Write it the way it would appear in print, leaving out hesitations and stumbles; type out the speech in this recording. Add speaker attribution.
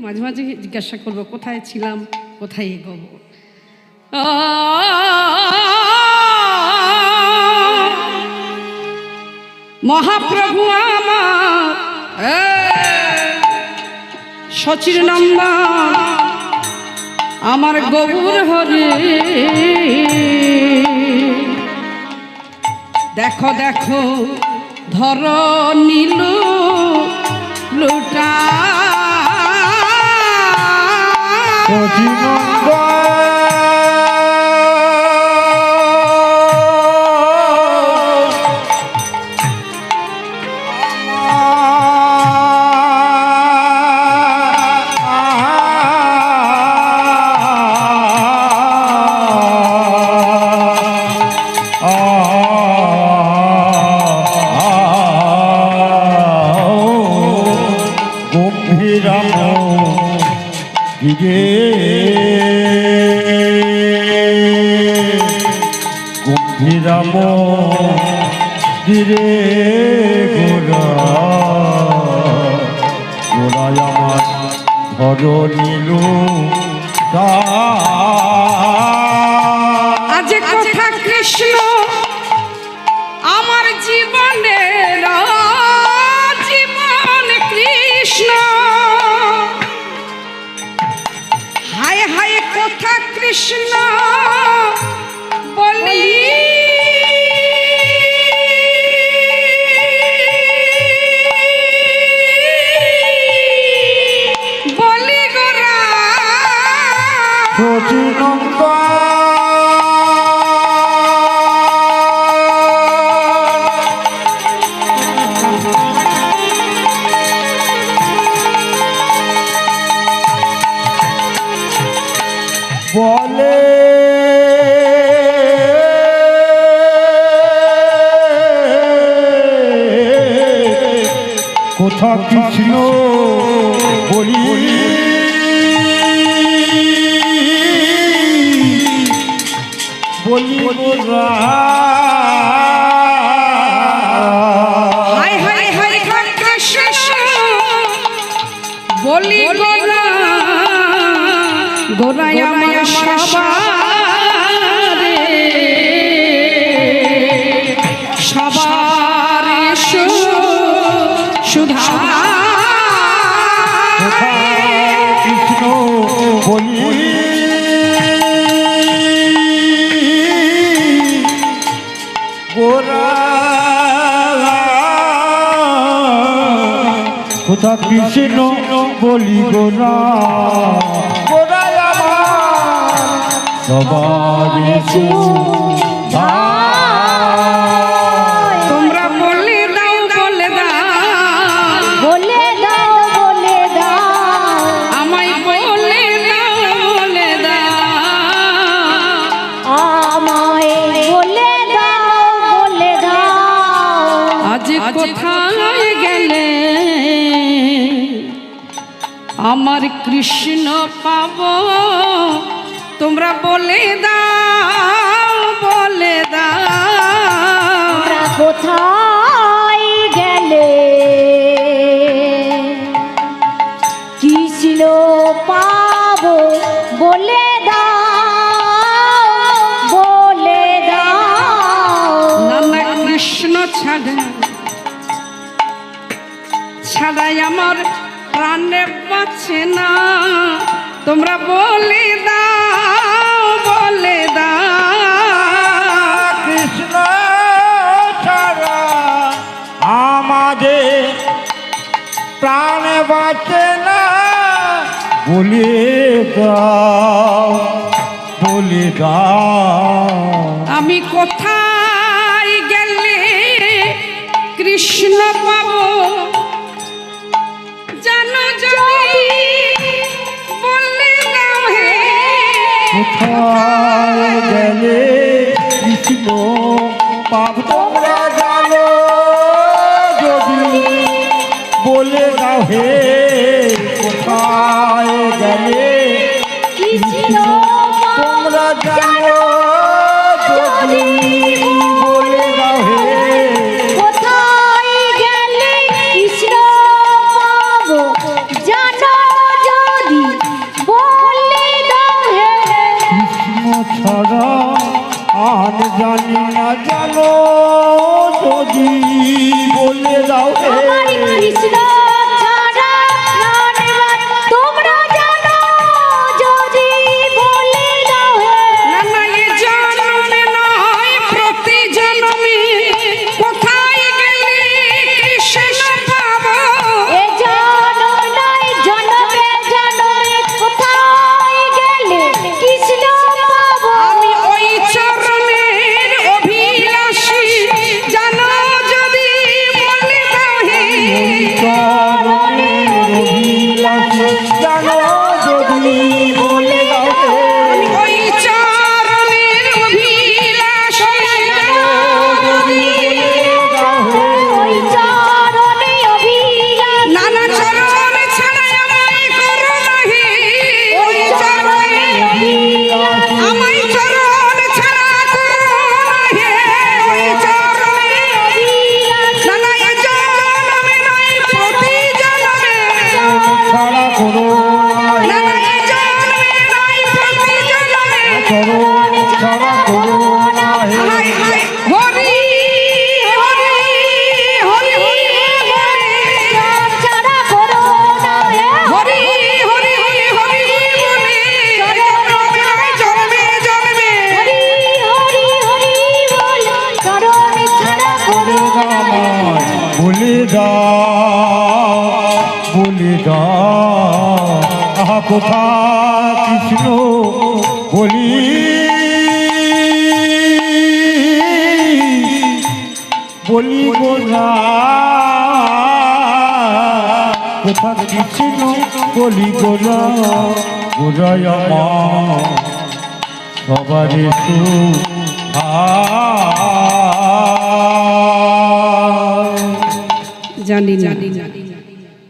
Speaker 1: মাঝে মাঝে জিজ্ঞাসা করবো কোথায় ছিলাম, কোথায় এগোবো। মহাপ্রভু আমার শচির নম্বর আমার গৌর হরে, দেখো দেখো ধর নীল লুটা
Speaker 2: গম্ভীরাম গিরে গোরা গোরায় আমার ধর নীল
Speaker 1: আজ কথা কৃষ্ণ আমার জীবনের জীবন কৃষ্ণ, হায় হায় কথা কৃষ্ণ বলি বলি গোরা
Speaker 2: বলে কোথা কৃষ্ণ বলি বলি
Speaker 1: হায় হায় হায় কৃষ্ণ বলি গোরা গোরায় আমার সবারে সবারে সুধা
Speaker 2: কৃষ্ণ বলি গোরা কোথা কৃষ্ণ বলি গোরা গোরায় আমার সবারে সুধা।
Speaker 1: তোমরা বলে দাও বলে দাও
Speaker 3: বলে দাও বলে দাও
Speaker 1: আমায় বলে দাও বলে দাও
Speaker 3: আমায় বলে দাও বলে দাও
Speaker 1: আজ কোথায় গেলে আমার কৃষ্ণ পাব, তোমরা বলে দাও বলে দাও
Speaker 3: তোমরা কোথায় গেলে কৃষ্ণ পাবো বলে দাও বলে দাও।
Speaker 1: নানা কৃষ্ণ ছাড়াই আমার প্রাণে বাঁচে না, তোমরা বলে দাও বলে দাও
Speaker 2: কৃষ্ণ ছাড়া আমাদের প্রাণ বাঁচে না, বলে দাও বলে দাও
Speaker 1: আমি কোথায় গেলে কৃষ্ণ পাবো জানো যদি বলে দাও হে
Speaker 2: কোথায় গেলে কৃষ্ণ পাব তোমরা জানো যদি বলে দাও হে কোথায় গেলে
Speaker 3: কৃষ্ণ
Speaker 2: তোমরা জানো যদি বলে দাও হে
Speaker 3: কোথায় গেলে কৃষ্ণ পাবো জানো যদি
Speaker 2: জানো যদি বলে দাও হে
Speaker 1: ওই চরণের অভিলাষ
Speaker 2: যদি বলে দাও হে
Speaker 3: ওই চরণে অভিলাষ
Speaker 1: নানা চরণ ছাড়া আমায় করো নাহি ওই চরণে আমায় চরণ ছাড়া করো নাহি ওই চরণে নানা এ জন্মে নয় প্রতি জন্মে
Speaker 2: ছাড়া করো না
Speaker 1: নানা এ জন্মে নয় প্রতি জন্মে
Speaker 2: চরণ ছাড়া করো না হে
Speaker 1: হায় হায় হরি হরি হরি হরি
Speaker 3: ছাড়া করো না হে
Speaker 1: হরি হরি হরি হরি বলে জন্মে জন্মে
Speaker 3: হরি হরি হরি বল চরণ ছাড়া করো না
Speaker 2: বলে দাও আহা কোথা কৃষ্ণ বলি বলি গোরা কোথা কৃষ্ণ বলি গোরা গোরায় আমার সবারে
Speaker 1: জানি না